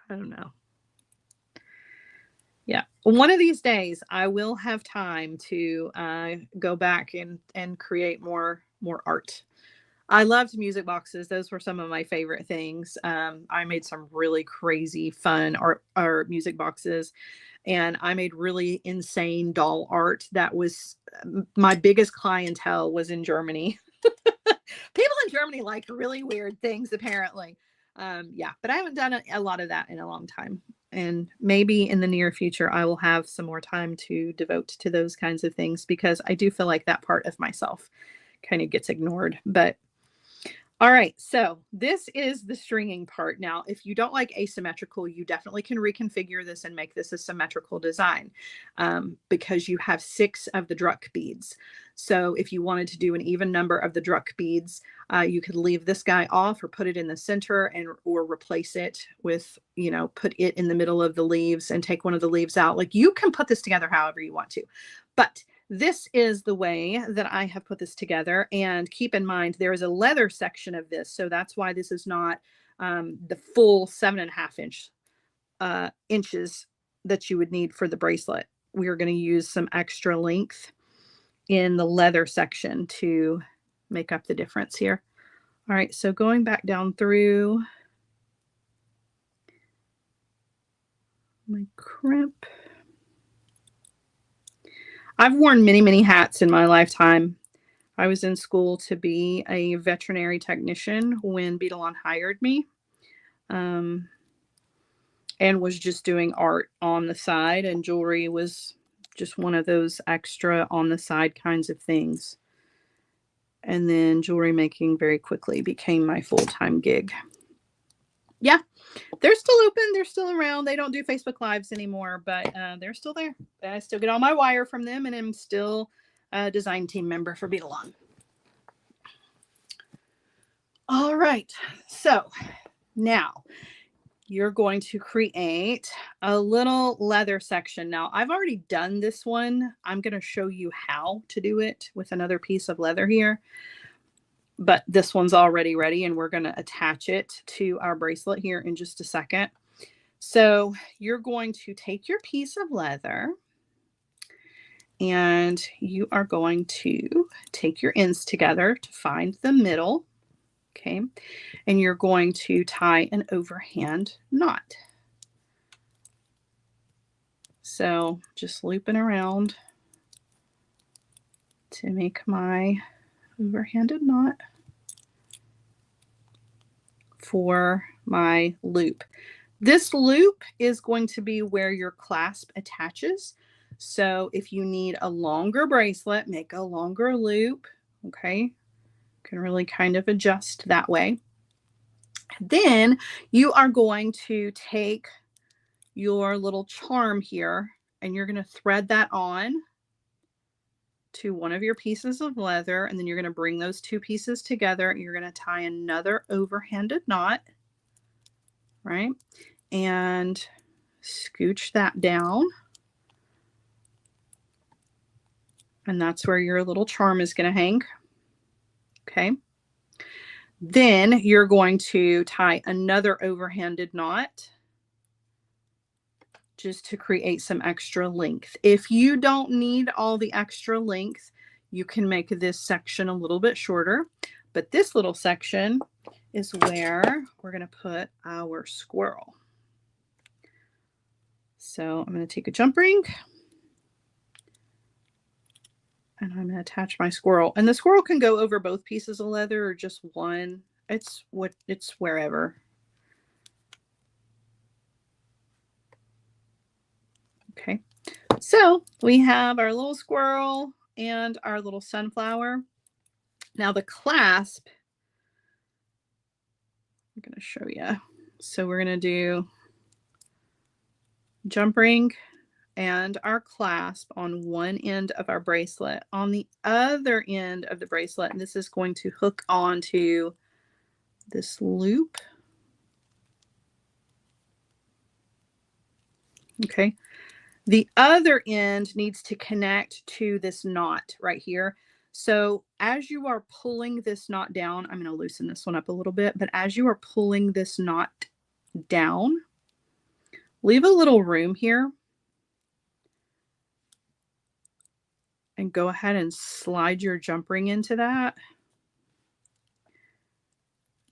I don't know. Yeah. One of these days I will have time to go back and create more art. I loved music boxes. Those were some of my favorite things. I made some really crazy fun art music boxes, and I made really insane doll art. That was my biggest clientele was in Germany. People in Germany like really weird things, apparently. Yeah, but I haven't done a lot of that in a long time. And maybe in the near future, I will have some more time to devote to those kinds of things because I do feel like that part of myself kind of gets ignored. But all right, so this is the stringing part. Now, if you don't like asymmetrical, you definitely can reconfigure this and make this a symmetrical design because you have 6 of the druck beads. So if you wanted to do an even number of the druck beads, you could leave this guy off or put it in the center and or replace it with, you know, put it in the middle of the leaves and take one of the leaves out. Like you can put this together however you want to, but this is the way that I have put this together. And keep in mind, there is a leather section of this. So that's why this is not the full 7.5 inches that you would need for the bracelet. We are going to use some extra length in the leather section to make up the difference here. All right, so going back down through my crimp. I've worn many, many hats in my lifetime. I was in school to be a veterinary technician when Beadalon hired me, and was just doing art on the side, and jewelry was just one of those extra on the side kinds of things. And then jewelry making very quickly became my full-time gig. Yeah, they're still open. They're still around. They don't do Facebook Lives anymore, but they're still there. I still get all my wire from them, and I'm still a design team member for Beadalon. All right, so now you're going to create a little leather section. Now, I've already done this one. I'm going to show you how to do it with another piece of leather here. But this one's already ready, and we're going to attach it to our bracelet here in just a second. So you're going to take your piece of leather, and you are going to take your ends together to find the middle. Okay. And you're going to tie an overhand knot. So just looping around to make my overhanded knot for my loop. This loop is going to be where your clasp attaches. So if you need a longer bracelet, make a longer loop. Okay. Can really kind of adjust that way. Then you are going to take your little charm here and you're going to thread that on to one of your pieces of leather, and then you're going to bring those 2 pieces together. You're going to tie another overhanded knot, right? And scooch that down. And that's where your little charm is going to hang. Okay. Then you're going to tie another overhanded knot just to create some extra length. If you don't need all the extra length, you can make this section a little bit shorter, but this little section is where we're going to put our squirrel. So I'm going to take a jump ring and I'm going to attach my squirrel. And the squirrel can go over both pieces of leather or just one. It's wherever. Okay. So we have our little squirrel and our little sunflower. Now the clasp, I'm going to show you. So we're going to do jump ring and our clasp on one end of our bracelet. On the other end of the bracelet, and this is going to hook onto this loop. Okay. The other end needs to connect to this knot right here. So as you are pulling this knot down, I'm going to loosen this one up a little bit, but as you are pulling this knot down, leave a little room here and go ahead and slide your jump ring into that.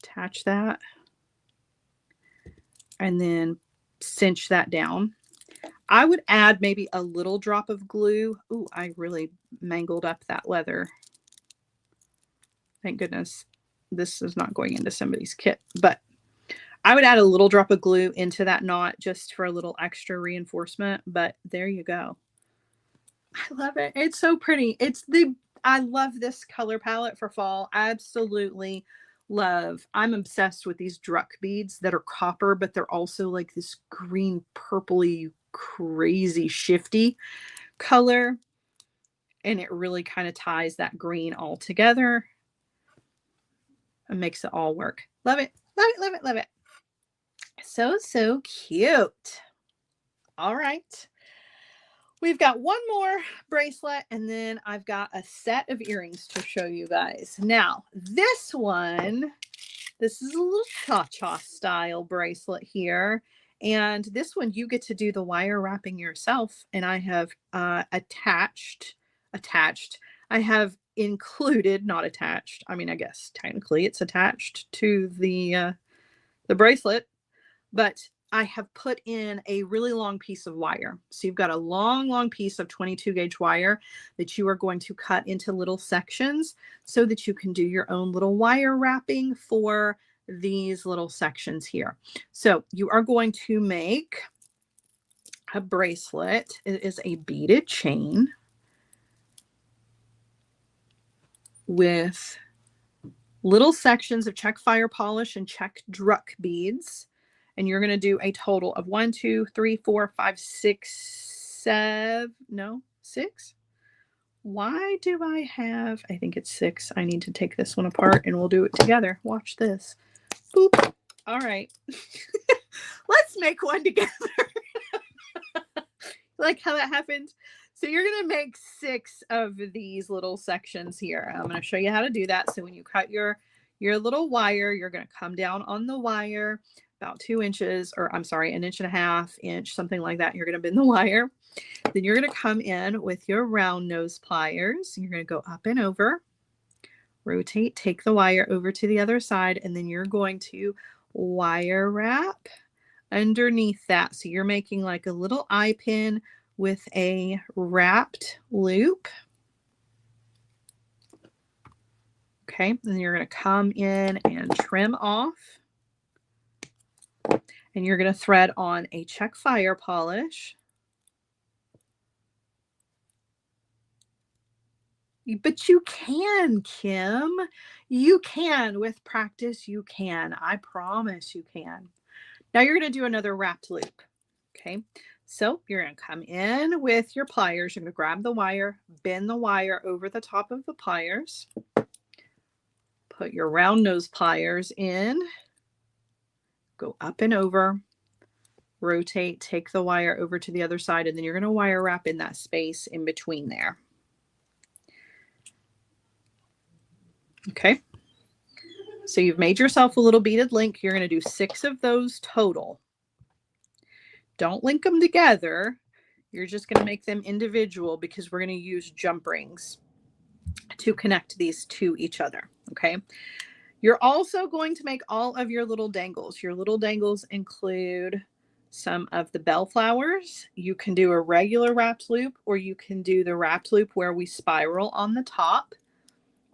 Attach that and then cinch that down. I would add maybe a little drop of glue. Ooh, I really mangled up that leather. Thank goodness this is not going into somebody's kit, but I would add a little drop of glue into that knot just for a little extra reinforcement, but there you go. I love it. It's so pretty. I love this color palette for fall. Absolutely love. I'm obsessed with these druck beads that are copper, but they're also like this green, purpley, crazy shifty color. And it really kind of ties that green all together and makes it all work. Love it. Love it. Love it. Love it. So cute. All right. We've got one more bracelet and then I've got a set of earrings to show you guys. Now, this is a little cha-cha style bracelet here. And this one, you get to do the wire wrapping yourself. And I have attached. I have included, not attached. I mean, I guess technically it's attached to the bracelet, but I have put in a really long piece of wire. So you've got a long piece of 22 gauge wire that you are going to cut into little sections so that you can do your own little wire wrapping for these little sections here. So you are going to make a bracelet. It is a beaded chain with little sections of check fire polish and check druck beads. And you're going to do a total of 1, 2, 3, 4, 5, 6, 7, no, 6. Why do I have, I think it's 6. I need to take this one apart and we'll do it together. Watch this. Boop. All right. Let's make one together. Like how that happened. So you're going to make 6 of these little sections here. I'm going to show you how to do that. So when you cut your little wire, you're going to come down on the wire about 2 inches, or I'm sorry, 1.5 inches, something like that. You're going to bend the wire. Then you're going to come in with your round nose pliers. You're going to go up and over, rotate, take the wire over to the other side, and then you're going to wire wrap underneath that. So you're making like a little eye pin with a wrapped loop. Okay, then you're going to come in and trim off. And you're going to thread on a check fire polish. But you can, Kim. You can. With practice, you can. I promise you can. Now you're going to do another wrapped loop. Okay, so you're going to come in with your pliers. You're going to grab the wire, bend the wire over the top of the pliers. Put your round nose pliers in. Go up and over, rotate, take the wire over to the other side, and then you're going to wire wrap in that space in between there. Okay. So you've made yourself a little beaded link. You're going to do 6 of those total. Don't link them together. You're just going to make them individual because we're going to use jump rings to connect these to each other. Okay. You're also going to make all of your little dangles. Your little dangles include some of the bellflowers. You can do a regular wrapped loop, or you can do the wrapped loop where we spiral on the top,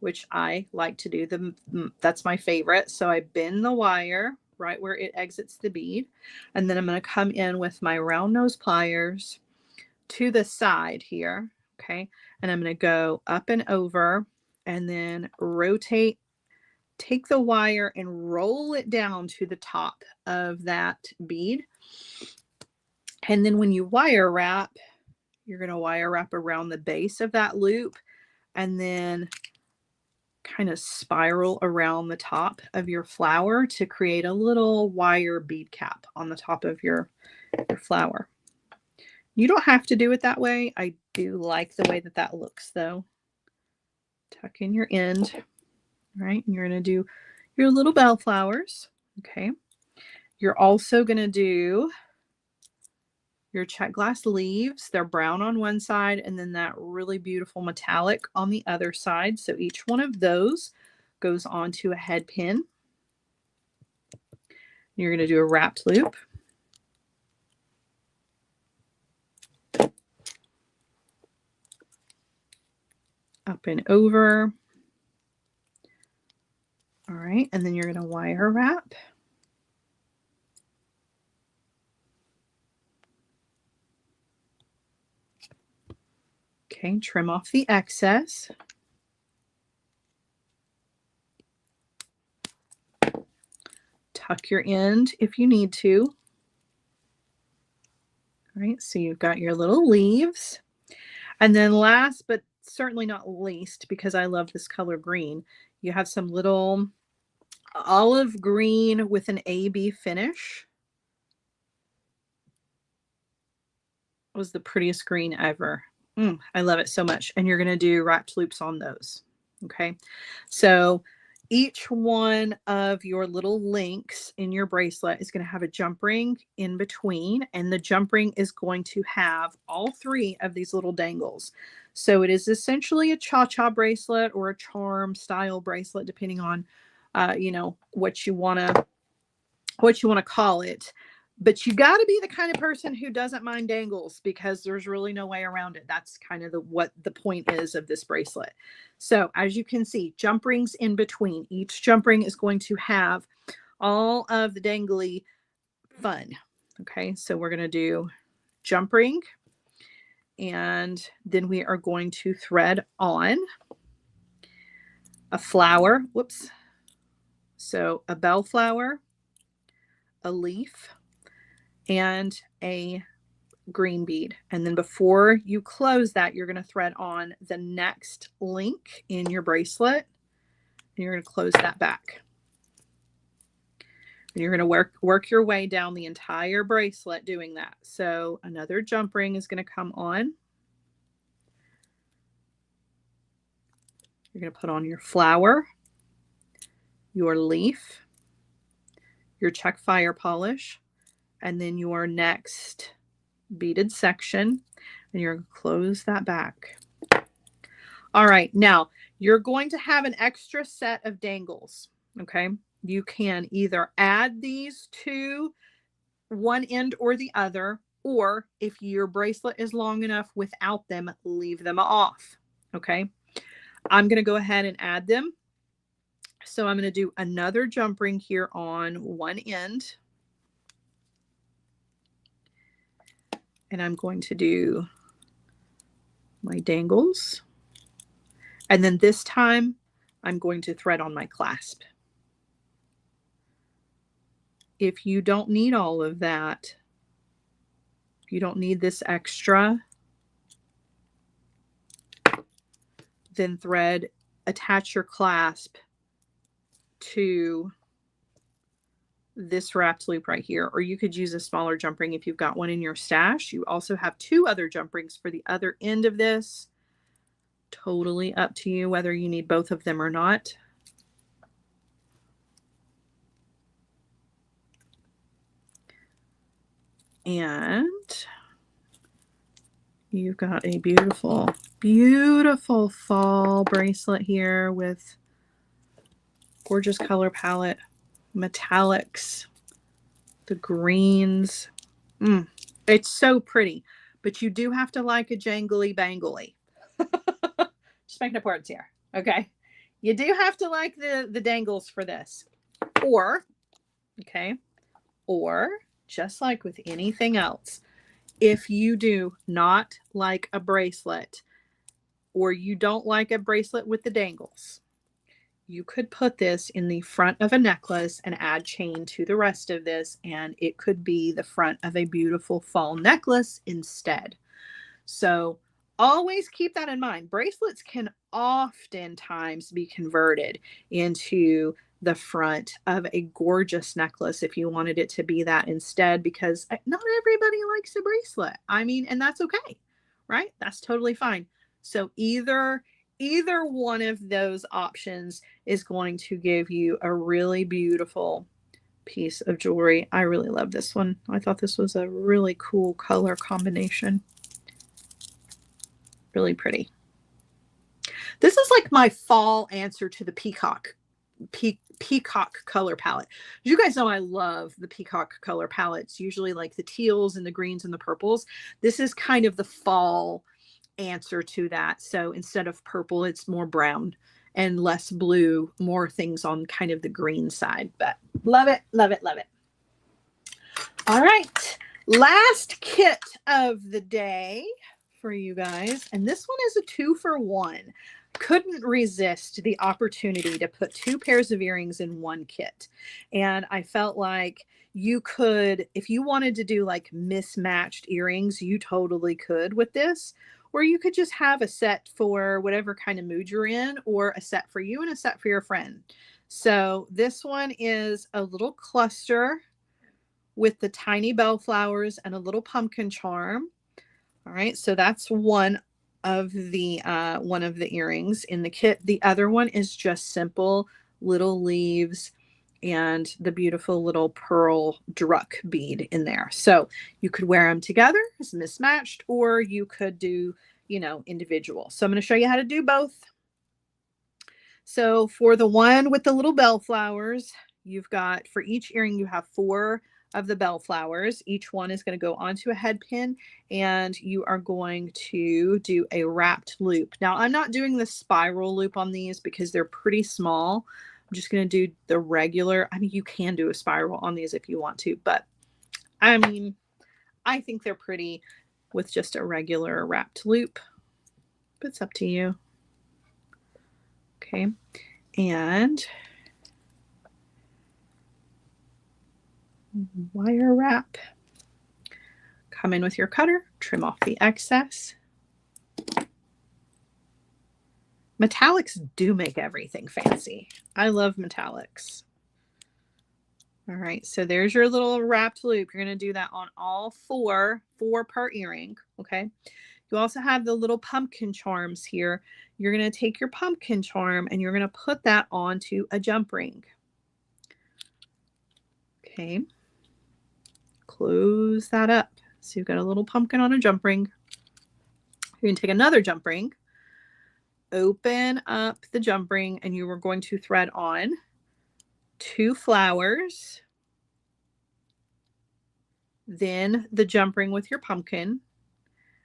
which I like to do. That's my favorite. So I bend the wire right where it exits the bead. And then I'm going to come in with my round nose pliers to the side here. Okay. And I'm going to go up and over and then rotate, take the wire and roll it down to the top of that bead. And then when you wire wrap, you're going to wire wrap around the base of that loop and then kind of spiral around the top of your flower to create a little wire bead cap on the top of your flower. You don't have to do it that way. I do like the way that that looks though. Tuck in your end, right? And you're going to do your little bellflowers. Okay. You're also going to do your check glass leaves. They're brown on one side and then that really beautiful metallic on the other side. So each one of those goes onto a head pin. You're going to do a wrapped loop. Up and over. All right, and then you're going to wire wrap. Okay, trim off the excess. Tuck your end if you need to. All right, so you've got your little leaves. And then last, but certainly not least, because I love this color green, you have some little olive green with an AB finish. It was the prettiest green ever. I love it so much. And you're going to do wrapped loops on those. Okay. So each one of your little links in your bracelet is going to have a jump ring in between, and the jump ring is going to have all three of these little dangles. So it is essentially a cha-cha bracelet or a charm style bracelet, depending on, you know, what you want to call it. But you got to be the kind of person who doesn't mind dangles, because there's really no way around it. That's kind of what the point is of this bracelet. So as you can see, jump rings in between. Each jump ring is going to have all of the dangly fun. Okay, so we're going to do jump ring, and then we are going to thread on a flower. Whoops. So a bellflower, a leaf, and a green bead. And then before you close that, you're going to thread on the next link in your bracelet, and you're going to close that back. And you're going to work your way down the entire bracelet doing that. So another jump ring is going to come on. You're going to put on your flower, your leaf, your check fire polish, and then your next beaded section, and you're going to close that back. All right, now you're going to have an extra set of dangles. Okay, you can either add these to one end or the other, or if your bracelet is long enough without them, leave them off. Okay, I'm going to go ahead and add them. So I'm going to do another jump ring here on one end. And I'm going to do my dangles. And then this time I'm going to thread on my clasp. If you don't need all of that, if you don't need this extra, then attach your clasp to this wrapped loop right here, or you could use a smaller jump ring if you've got one in your stash. You also have two other jump rings for the other end of this. Totally up to you whether you need both of them or not. And you've got a beautiful, beautiful fall bracelet here with gorgeous color palette, metallics, the greens. It's so pretty, but you do have to like a jangly bangly. Just making up words here. Okay. You do have to like the dangles for this. Or, okay, or just like with anything else, if you do not like a bracelet or you don't like a bracelet with the dangles, you could put this in the front of a necklace and add chain to the rest of this, and it could be the front of a beautiful fall necklace instead. So always keep that in mind. Bracelets can oftentimes be converted into the front of a gorgeous necklace if you wanted it to be that instead, because not everybody likes a bracelet. I mean, and that's okay, right? That's totally fine. So either one of those options is going to give you a really beautiful piece of jewelry. I really love this one. I thought this was a really cool color combination. Really pretty. This is like my fall answer to the peacock color palette. You guys know I love the peacock color palettes, usually like the teals and the greens and the purples. This is kind of the fall answer to that. So instead of purple, it's more brown and less blue, more things on kind of the green side. But love it, love it, love it. All right, last kit of the day for you guys, and this one is a 2-for-1. Couldn't resist the opportunity to put 2 pairs of earrings in one kit, and I felt like you could, if you wanted to do like mismatched earrings, you totally could with this, or you could just have a set for whatever kind of mood you're in, or a set for you and a set for your friend. So this one is a little cluster with the tiny bellflowers and a little pumpkin charm. All right, so that's one of the earrings in the kit. The other one is just simple little leaves and the beautiful little pearl druck bead in there. So you could wear them together as mismatched, or you could do, you know, individual. So I'm going to show you how to do both. So for the one with the little bellflowers, you've got, for each earring, you have 4 of the bellflowers. Each one is going to go onto a head pin, and you are going to do a wrapped loop. Now, I'm not doing the spiral loop on these because they're pretty small. I'm just going to do the regular. I mean, you can do a spiral on these if you want to, but I mean, I think they're pretty with just a regular wrapped loop, but it's up to you. Okay, and wire wrap. Come in with your cutter, trim off the excess. Metallics do make everything fancy. I love metallics. All right, so there's your little wrapped loop. You're going to do that on all 4 per earring, okay? You also have the little pumpkin charms here. You're going to take your pumpkin charm and you're going to put that onto a jump ring. Okay. Close that up. So you've got a little pumpkin on a jump ring. You're going to take another jump ring, open up the jump ring, and you are going to thread on 2 flowers, then the jump ring with your pumpkin,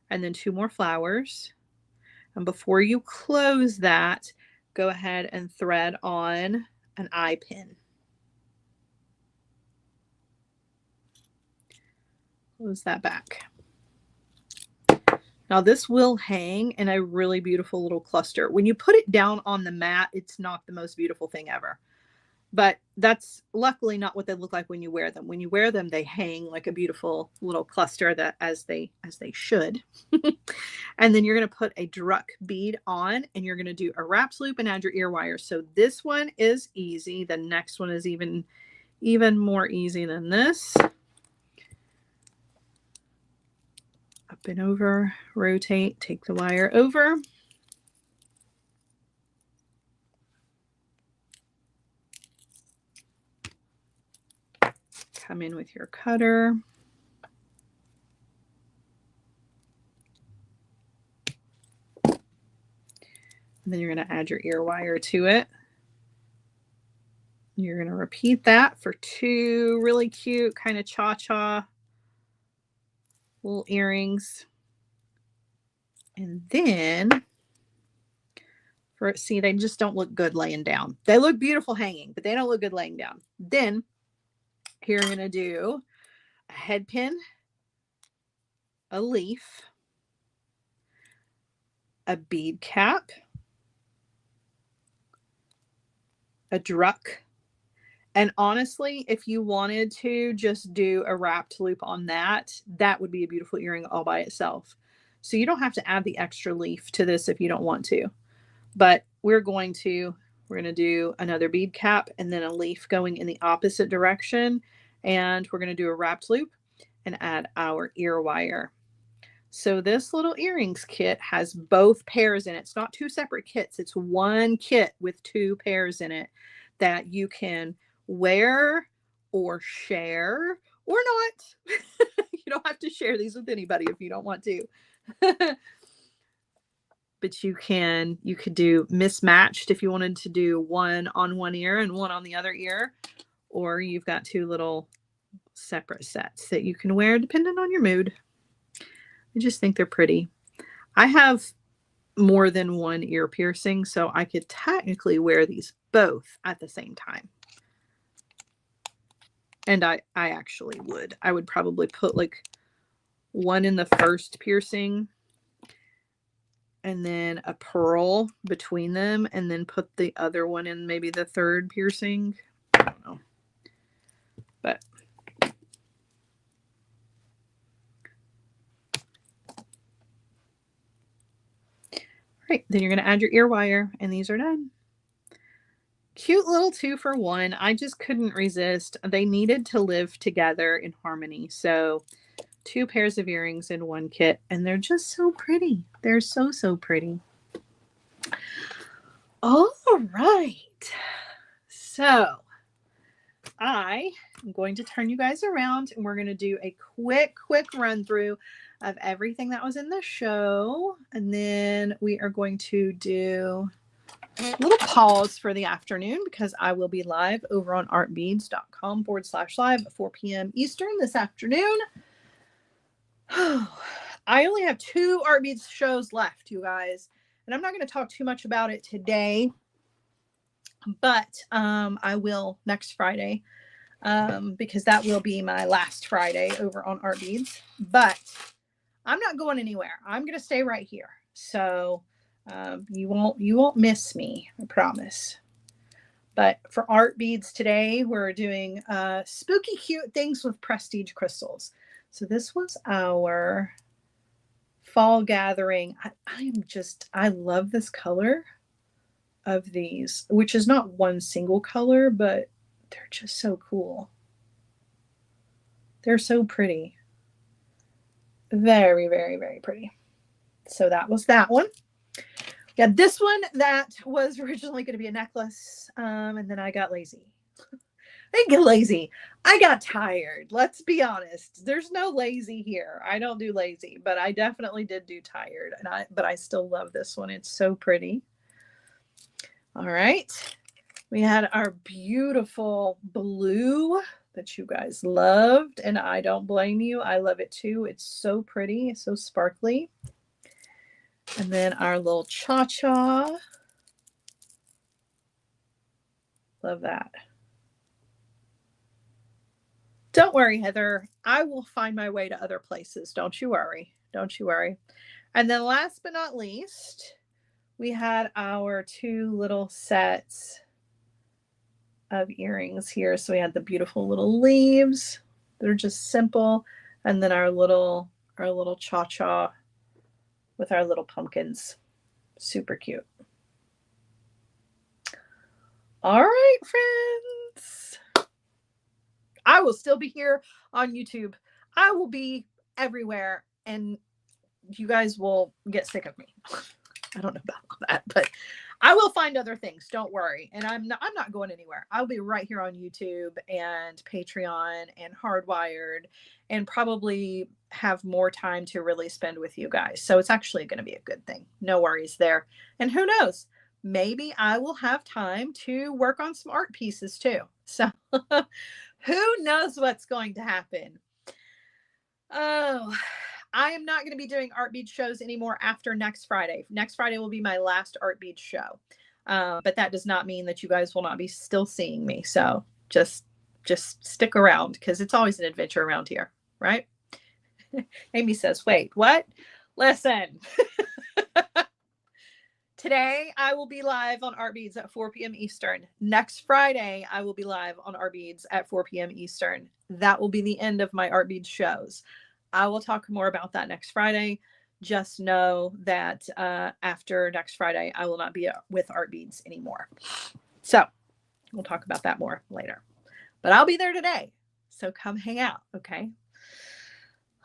and then 2 more flowers. And before you close that, go ahead and thread on an eye pin. Close that back. Now this will hang in a really beautiful little cluster. When you put it down on the mat, it's not the most beautiful thing ever. But that's luckily not what they look like when you wear them. When you wear them, they hang like a beautiful little cluster, that as they should. And then you're going to put a druck bead on, and you're going to do a wraps loop and add your ear wires. So this one is easy. The next one is even more easy than this. Up and over, rotate, take the wire over. Come in with your cutter. And then you're going to add your ear wire to it. You're going to repeat that for 2 really cute kind of cha-cha little earrings. And then see, they just don't look good laying down. They look beautiful hanging, but they don't look good laying down. Then here I'm going to do a head pin, a leaf, a bead cap, a druck. And honestly, if you wanted to just do a wrapped loop on that, that would be a beautiful earring all by itself. So you don't have to add the extra leaf to this if you don't want to. But we're going to do another bead cap and then a leaf going in the opposite direction. And we're going to do a wrapped loop and add our ear wire. So this little earrings kit has both pairs in it. It's not 2 separate kits. It's one kit with 2 pairs in it that you can wear or share or not. You don't have to share these with anybody if you don't want to. But you could do mismatched if you wanted to do one on one ear and one on the other ear, or you've got 2 little separate sets that you can wear depending on your mood. I just think they're pretty. I have more than 1 ear piercing, so I could technically wear these both at the same time. And I actually would. I would probably put like one in the first piercing and then a pearl between them, and then put the other one in maybe the 3rd piercing. I don't know. But right, then you're going to add your ear wire, and these are done. Cute little 2 for 1. I just couldn't resist. They needed to live together in harmony. So 2 pairs of earrings in 1 kit, and they're just so pretty. They're so, so pretty. All right. So I am going to turn you guys around, and we're going to do a quick run through of everything that was in the show. And then we are going to do a little pause for the afternoon because I will be live over on artbeads.com/live at 4 p.m. Eastern this afternoon. I only have 2 Art Beads shows left, you guys, and I'm not going to talk too much about it today, but I will next Friday because that will be my last Friday over on Art Beads. But I'm not going anywhere. I'm going to stay right here, so you won't miss me, I promise. But for Art Beads today, we're doing spooky cute things with prestige crystals. So this was our fall gathering. I love this color of these, which is not one single color, but they're just so cool. They're so pretty. Very, very, very pretty. So that was that one. We got this one that was originally going to be a necklace, and then I got lazy. I didn't get lazy. I got tired. Let's be honest. There's no lazy here. I don't do lazy, but I definitely did do tired. But I still love this one. It's so pretty. All right. We had our beautiful blue that you guys loved, and I don't blame you. I love it too. It's so pretty. It's so sparkly. And then our little cha-cha. Love that. Don't worry, Heather. I will find my way to other places. Don't you worry. Don't you worry. And then last but not least, we had our 2 little sets of earrings here. So we had the beautiful little leaves. They're just simple. And then our little cha-cha with our little pumpkins. Super cute. All right, friends. I will still be here on YouTube. I will be everywhere, and you guys will get sick of me. I don't know about all that, but I will find other things. Don't worry. And I'm not going anywhere. I'll be right here on YouTube and Patreon and Hardwired, and probably have more time to really spend with you guys. So it's actually going to be a good thing. No worries there. And who knows? maybe I will have time to work on some art pieces too. So who knows what's going to happen? Oh, I am not going to be doing art bead shows anymore after next Friday. Next Friday will be my last art bead show. But that does not mean that you guys will not be still seeing me. So just stick around because it's always an adventure around here, right? Amy says, wait, what? Listen. Today, I will be live on Art Beads at 4 p.m. Eastern. Next Friday, I will be live on Art Beads at 4 p.m. Eastern. That will be the end of my Art Beads shows. I will talk more about that next Friday. Just know that after next Friday, I will not be with Art Beads anymore. So we'll talk about that more later. But I'll be there today. So come hang out, okay?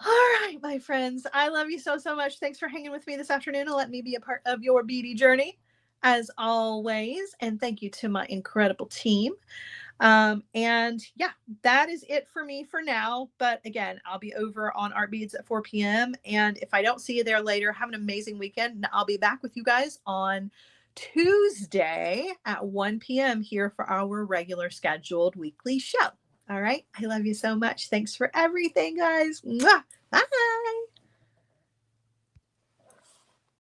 All right, my friends, I love you so, so much. Thanks for hanging with me this afternoon and letting me be a part of your beady journey as always. And thank you to my incredible team. And yeah, that is it for me for now. But again, I'll be over on Art Beads at 4 p.m. And if I don't see you there later, have an amazing weekend. I'll be back with you guys on Tuesday at 1 p.m. here for our regular scheduled weekly show. All right. I love you so much. Thanks for everything, guys. Mwah. Bye.